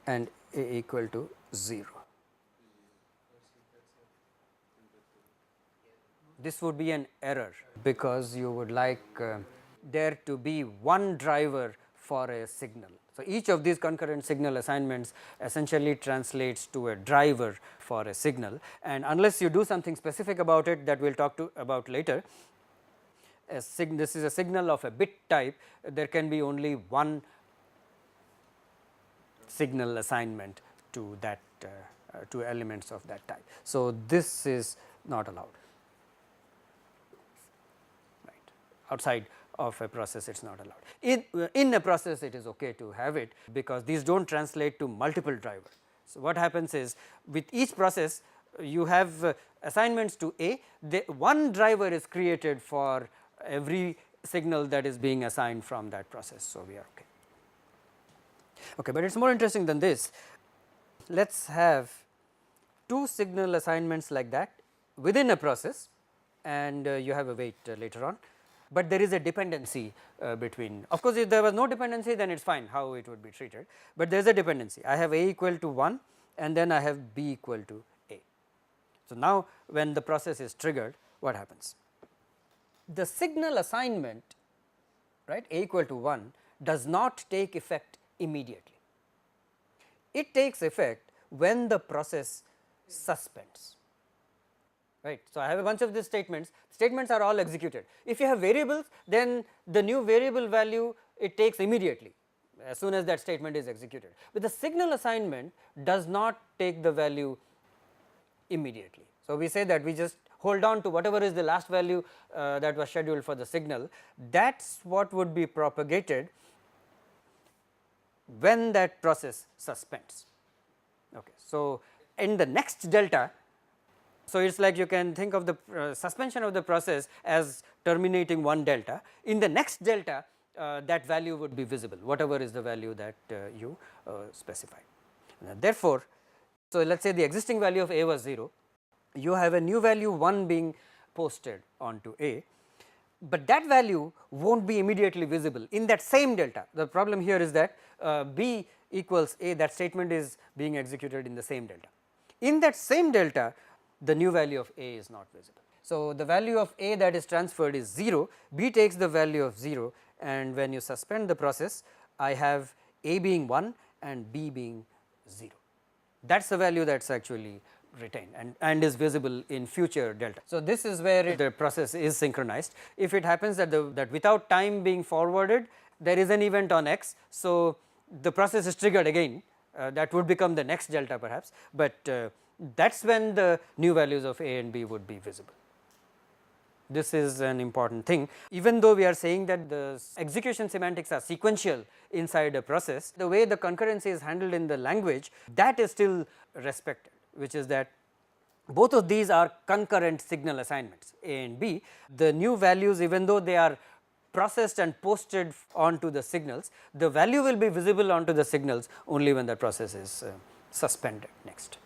A: and a equal to 0, this would be an error, because you would like there to be one driver for a signal. So, each of these concurrent signal assignments essentially translates to a driver for a signal, and unless you do something specific about it, that we will talk about later, this is a signal of a bit type, there can be only one signal assignment to that to elements of that type. So, this is not allowed, right, outside of a process it is not allowed. In a process it is okay to have it, because these do not translate to multiple drivers. So, what happens is, with each process you have assignments to A, one driver is created for every signal that is being assigned from that process. So, we are okay. Okay, but it is more interesting than this. Let us have two signal assignments like that within a process, and you have a weight later on, but there is a dependency between. Of course, if there was no dependency, then it is fine how it would be treated, but there is a dependency. I have A equal to 1 and then I have B equal to A. So, now when the process is triggered, what happens? The signal assignment, right, A equal to 1 does not take effect immediately. It takes effect when the process suspends, right. So, I have a bunch of these statements are all executed. If you have variables, then the new variable value it takes immediately as soon as that statement is executed, but the signal assignment does not take the value immediately. So, we say that we just hold on to whatever is the last value that was scheduled for the signal, that is what would be propagated when that process suspends. Okay. So, in the next delta, so it is like you can think of the suspension of the process as terminating one delta. In the next delta, that value would be visible, whatever is the value that you specify. Therefore, so let us say the existing value of A was 0, you have a new value 1 being posted onto A, but that value will not be immediately visible in that same delta. The problem here is that B equals A, that statement is being executed in the same delta. In that same delta, the new value of A is not visible. So, the value of A that is transferred is 0, B takes the value of 0, and when you suspend the process, I have A being 1 and B being 0. That is the value that is actually retained and is visible in future delta. So, this is where the process is synchronized. If it happens that that without time being forwarded, there is an event on X. So, the process is triggered again, that would become the next delta perhaps, but that is when the new values of A and B would be visible. This is an important thing. Even though we are saying that the execution semantics are sequential inside a process, the way the concurrency is handled in the language, that is still respected, which is that both of these are concurrent signal assignments A and B. The new values, even though they are processed and posted onto the signals, the value will be visible onto the signals only when the process is suspended next.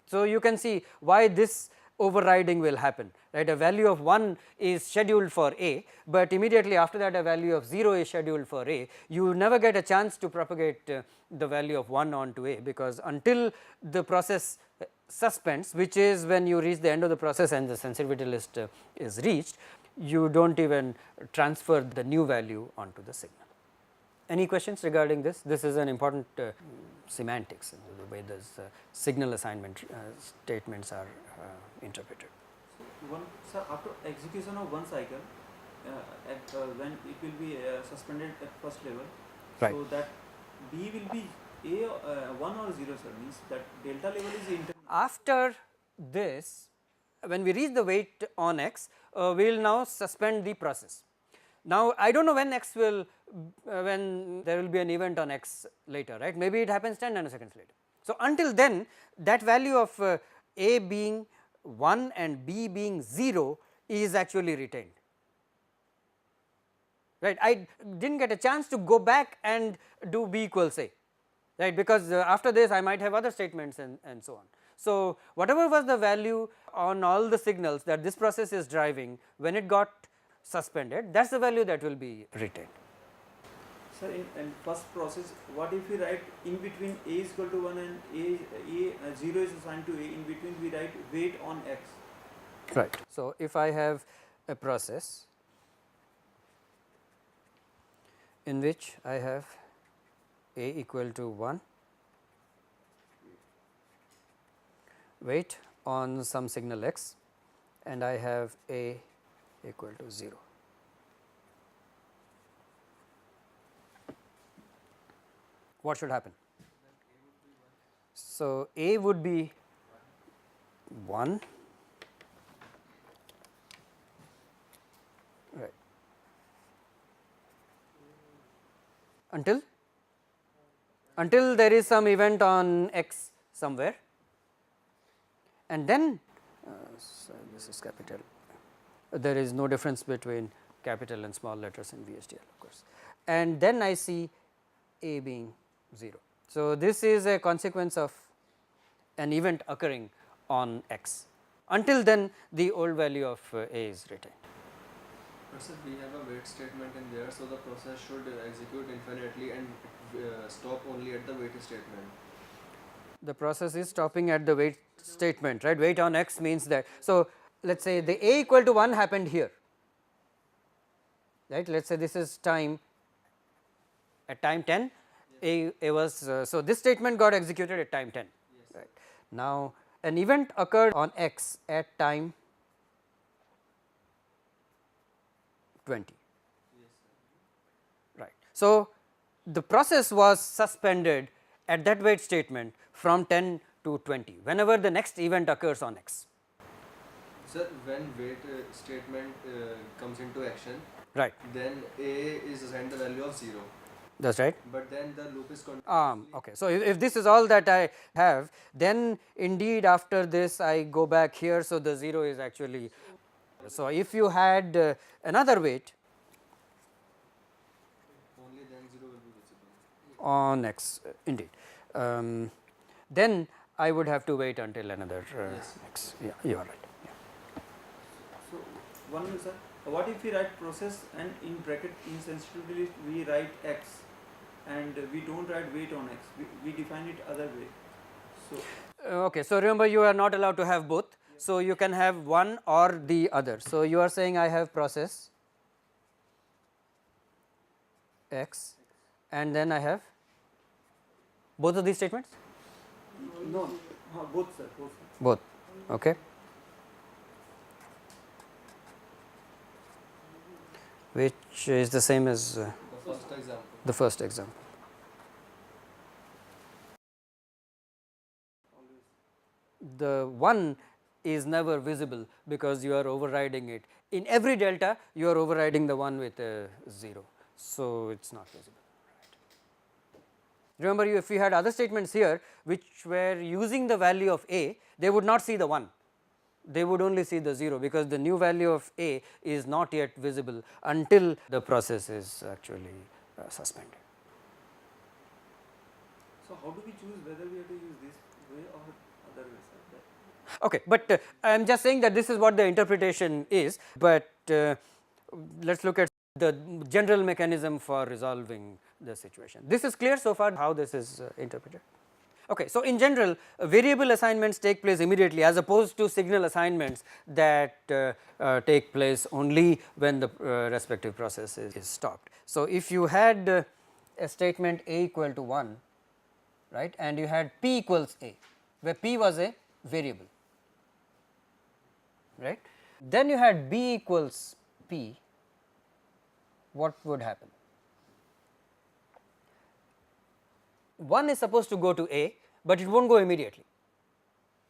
A: So, you can see why this overriding will happen, right. A value of 1 is scheduled for A, but immediately after that a value of 0 is scheduled for A. You never get a chance to propagate the value of 1 onto A, because until the process suspends, which is when you reach the end of the process and the sensitivity list is reached, you do not even transfer the new value onto the signal. Any questions regarding this? This is an important semantics, the way those signal assignment statements are interpreted.
G: So, after execution of one cycle, when it will be suspended at first level,
A: right.
G: So that B will be A 1 or 0, sir, means that delta level is internal.
A: After this, when we reach the weight on X, we will now suspend the process. Now, I do not know when X will, when there will be an event on X later, right, maybe it happens 10 nanoseconds later. So, until then that value of A being 1 and B being 0 is actually retained, right. I did not get a chance to go back and do B equals A, right, because after this I might have other statements and so on. So, whatever was the value on all the signals that this process is driving, when it got suspended, that is the value that will be retained.
G: Sir, in first process, what if we write in between A is equal to 1 and A 0 is assigned to A, in between we write weight on X.
A: Right. So, if I have a process in which I have A equal to 1, weight on some signal X, and I have A equal to 0. What should happen? So, A would be 1, right, until there is some event on X somewhere, and then so this is capital, there is no difference between capital and small letters in VHDL of course, and then I see A being 0. So, this is a consequence of an event occurring on X. Until then the old value of A is retained.
D: But sir, we have a wait statement in there, so the process should execute infinitely and stop only at the wait statement.
A: The process is stopping at the wait statement, right? Wait on X means that. So, let us say the A equal to 1 happened here, right. Let us say this is time at time 10, A was so this statement got executed at time 10, right. Now, an event occurred on X at time 20, right. So, the process was suspended at that wait statement from 10 to 20 whenever the next event occurs on X.
D: Sir, when wait statement comes into action,
A: Right,
D: then A is assigned the value of 0,
A: that is right.
D: but then the loop is continuously.
A: Okay. So, if this is all that I have, then indeed after this I go back here. So, the 0 is actually. So, if you had another wait
D: Only then 0 will be visible.
A: on X indeed, then I would have to wait until another
D: Yes.
A: X. Yeah, you are right.
G: So one minute, sir. What if we write process and in bracket insensitivity we write X and we don't write wait on X, we define it other way. So
A: Okay. So, remember you are not allowed to have both. So, you can have one or the other. So, you are saying I have process X and then I have both of these statements?
G: no, both sir, both.
A: Both. Okay. Which is the same as
D: The first example.
A: the first example. The 1 is never visible because you are overriding it. In every delta you are overriding the 1 with a 0. So, it is not visible. Remember if you had other statements here which were using the value of A, they would not see the 1, they would only see the 0 because the new value of A is not yet visible until the process is actually suspended.
G: So how do we choose whether we have to use this way or other way, sir?
A: Okay, but I am just saying that this is what the interpretation is, but let us look at the general mechanism for resolving the situation. This is clear so far how this is interpreted. Okay, so in general variable assignments take place immediately as opposed to signal assignments that take place only when the respective process is stopped. So, if you had a statement A equal to 1, right, and you had P equals A where P was a variable, right, then you had B equals P, what would happen? 1 is supposed to go to A, but it will not go immediately,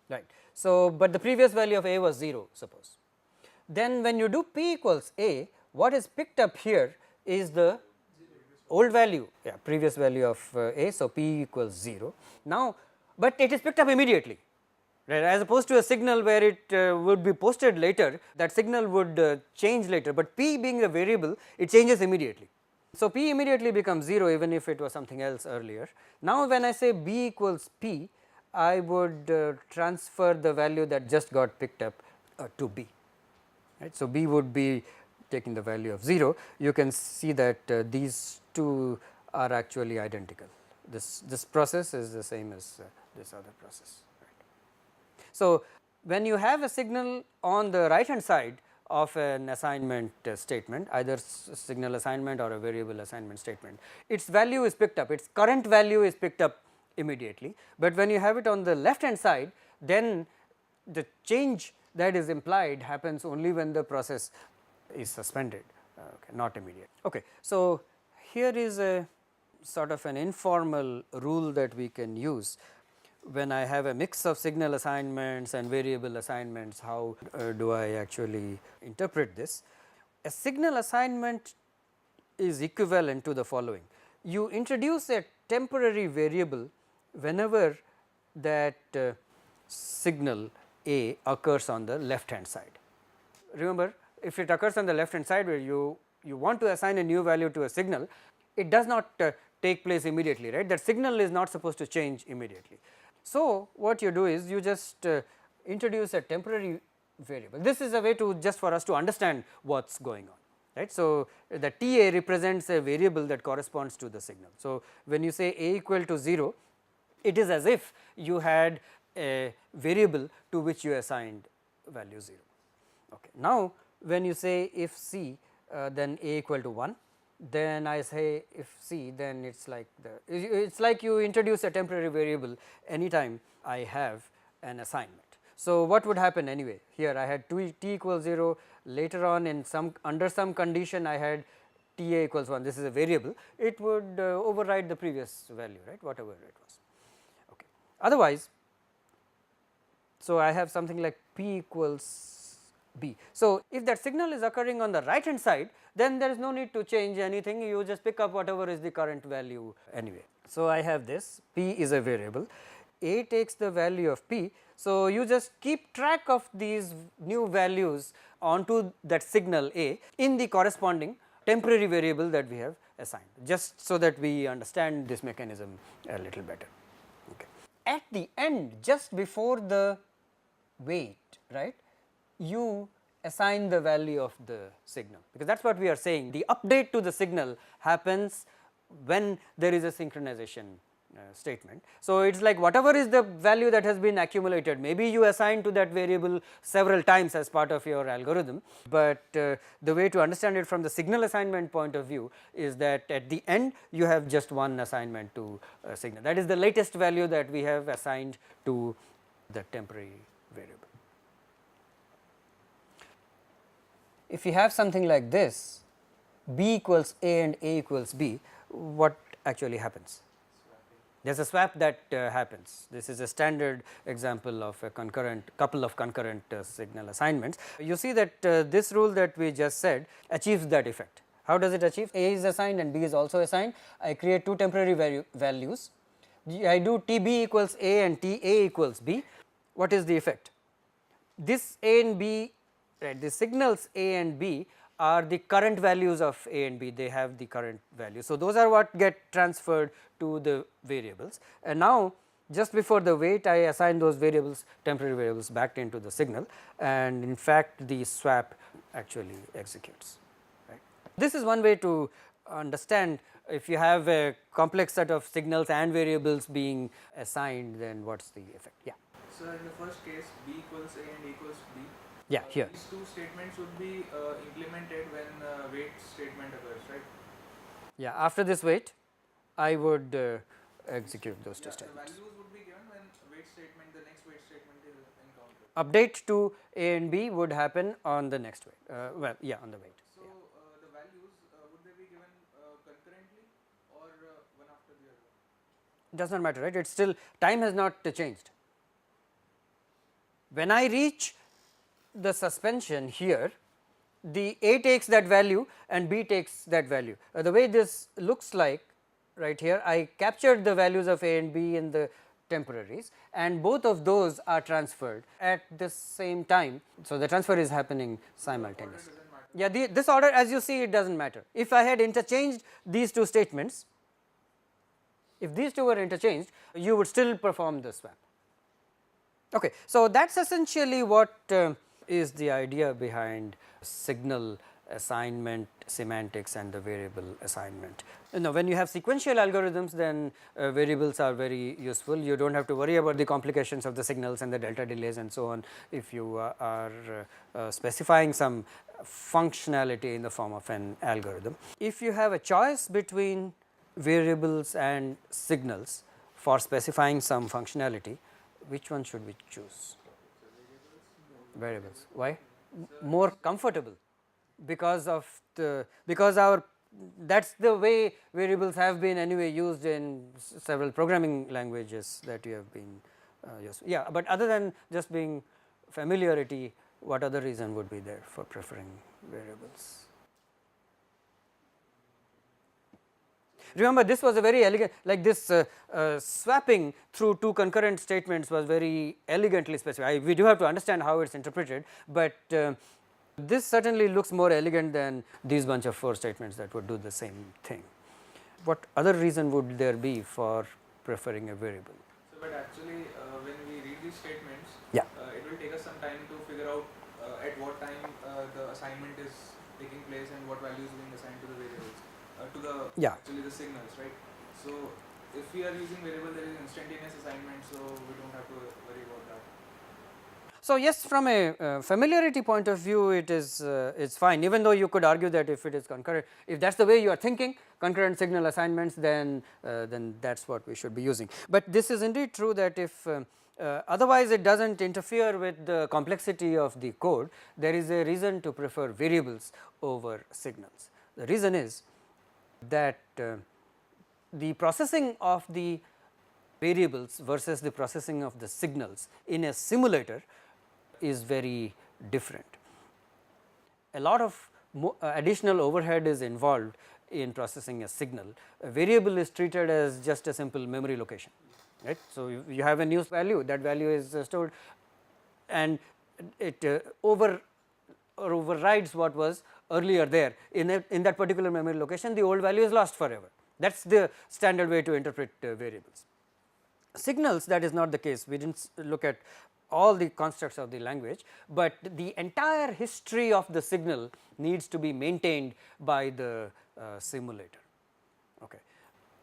A: right. So, but the previous value of A was 0 suppose. Then when you do P equals A, what is picked up here is the old value, previous value of A. So, P equals 0 now, but it is picked up immediately, right, as opposed to a signal where it would be posted later, that signal would change later, but P being a variable it changes immediately. So, P immediately becomes 0 even if it was something else earlier. Now, when I say B equals P, I would transfer the value that just got picked up to B, right. So, B would be taking the value of 0. You can see that these two are actually identical. This process is the same as this other process, right. So, when you have a signal on the right hand side of an assignment statement, either signal assignment or a variable assignment statement, its value is picked up, its current value is picked up immediately, but when you have it on the left hand side, then the change that is implied happens only when the process is suspended, okay, not immediate. Okay. So, here is a sort of an informal rule that we can use when I have a mix of signal assignments and variable assignments. How do I actually interpret this? A signal assignment is equivalent to the following: you introduce a temporary variable whenever that signal A occurs on the left hand side. Remember, if it occurs on the left hand side where you want to assign a new value to a signal, it does not take place immediately, right. That signal is not supposed to change immediately. So, what you do is you just introduce a temporary variable. This is a way to just for us to understand what is going on, right. So, the Ta represents a variable that corresponds to the signal. So, when you say A equal to 0, it is as if you had a variable to which you assigned value 0. Okay. Now, when you say if C then A equal to 1, then I say if C, then it is like you introduce a temporary variable anytime I have an assignment. So, what would happen anyway? Here I had t equals 0, later on in under some condition I had Ta equals 1, this is a variable, it would override the previous value, right, whatever it was. Okay. Otherwise, so I have something like P equals B. So, if that signal is occurring on the right hand side, then there is no need to change anything, you just pick up whatever is the current value anyway. So, I have this P is a variable, A takes the value of P. So, you just keep track of these new values onto that signal A in the corresponding temporary variable that we have assigned, just so that we understand this mechanism a little better. Okay. At the end, just before the wait, right, you assign the value of the signal, because that is what we are saying. The update to the signal happens when there is a synchronization statement. So, it is like whatever is the value that has been accumulated, maybe you assign to that variable several times as part of your algorithm, but the way to understand it from the signal assignment point of view is that at the end you have just one assignment to a signal, that is the latest value that we have assigned to the temporary variable. If you have something like this, B equals A and A equals B, what actually happens? There is a swap that happens. This is a standard example of a couple of concurrent signal assignments. You see that this rule that we just said achieves that effect. How does it achieve? A is assigned and B is also assigned. I create two temporary values. I do TB equals A and TA equals B. What is the effect? This A and B, right, the signals A and B are the current values of A and B, they have the current value. So, those are what get transferred to the variables, and now just before the wait I assign those variables, temporary variables, back into the signal, and in fact the swap actually executes, right. This is one way to understand if you have a complex set of signals and variables being assigned, then what is the effect. Yeah.
B: So, in the first case B equals A and A equals B.
A: Yeah, here.
B: These two statements would be implemented when wait statement occurs, right?
A: Yeah, after this wait, I would execute those two
B: The
A: statements.
B: values would be given when wait statement, the next wait statement is encountered.
A: Update to A and B would happen on the next wait, well, yeah, on the wait.
B: So, the values, would they be given concurrently or one after the other?
A: It does not matter, right, it is still, time has not changed. When I reach the suspension here, the A takes that value and B takes that value. The way this looks like right here, I captured the values of A and B in the temporaries and both of those are transferred at the same time. So, the transfer is happening simultaneously. Yeah, this order, as you see, it does not matter. If I had interchanged these two statements, if these two were interchanged, you would still perform the swap. Okay. So, that is essentially what is the idea behind signal assignment, semantics and the variable assignment. Now, when you have sequential algorithms, then variables are very useful. You do not have to worry about the complications of the signals and the delta delays and so on if you are specifying some functionality in the form of an algorithm. If you have a choice between variables and signals for specifying some functionality, which one should we choose? Variables. Why? More comfortable, because of the, because our, that is the way variables have been anyway used in several programming languages that you have been used. Yeah, but other than just being familiarity, what other reason would be there for preferring variables? Remember, this was a very elegant, like this swapping through two concurrent statements was very elegantly specified. We do have to understand how it is interpreted, but this certainly looks more elegant than these bunch of 4 statements that would do the same thing. What other reason would there be for preferring a variable?
B: So, but actually when we read these statements,
A: Yeah.
B: It will take us some time to figure out at what time the assignment is taking place and what value is being assigned to the variables, to the
A: Yeah.
B: actually the signals, right? So, if we are using variable, there is instantaneous assignment, so we don't have to worry about that.
A: So, yes, from a familiarity point of view, it is it's fine, even though you could argue that if it is concurrent, if that is the way you are thinking concurrent signal assignments, then that is what we should be using. But this is indeed true that if otherwise it does not interfere with the complexity of the code, there is a reason to prefer variables over signals. The reason is that the processing of the variables versus the processing of the signals in a simulator is very different. A lot of additional overhead is involved in processing a signal. A variable is treated as just a simple memory location, right. So, you have a new value, that value is stored and it overrides what was earlier there in that particular memory location. The old value is lost forever. That is the standard way to interpret variables. Signals, that is not the case. We did not look at all the constructs of the language, but the entire history of the signal needs to be maintained by the simulator. Okay.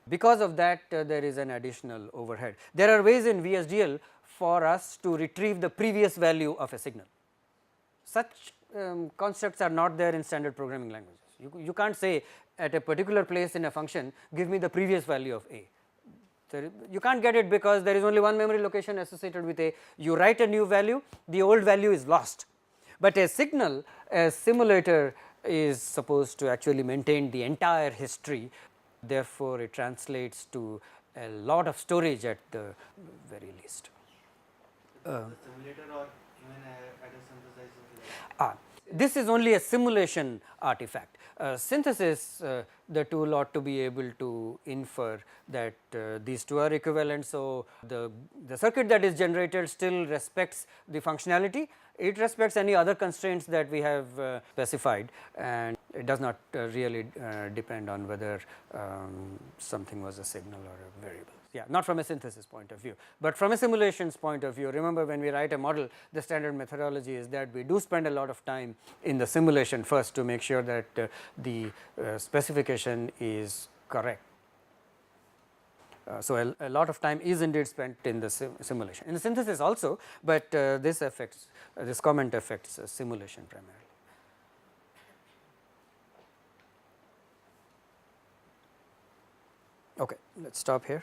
A: Because of that, there is an additional overhead. There are ways in VHDL for us to retrieve the previous value of a signal. Such constructs are not there in standard programming languages. You can't say at a particular place in a function, give me the previous value of A. You can't get it because there is only one memory location associated with A. You write a new value, the old value is lost. But a signal, a simulator is supposed to actually maintain the entire history. Therefore, it translates to a lot of storage at the very least.
F: The simulator or even at a synthesizing level?
A: This is only a simulation artifact. Synthesis, the tool ought to be able to infer that these two are equivalent. So, the circuit that is generated still respects the functionality, it respects any other constraints that we have specified, and it does not really depend on whether something was a signal or a variable. Yeah, not from a synthesis point of view, but from a simulations point of view. Remember, when we write a model, the standard methodology is that we do spend a lot of time in the simulation first to make sure that the specification is correct. So, a lot of time is indeed spent in the simulation, in the synthesis also, but this comment affects simulation primarily. Okay, let us stop here.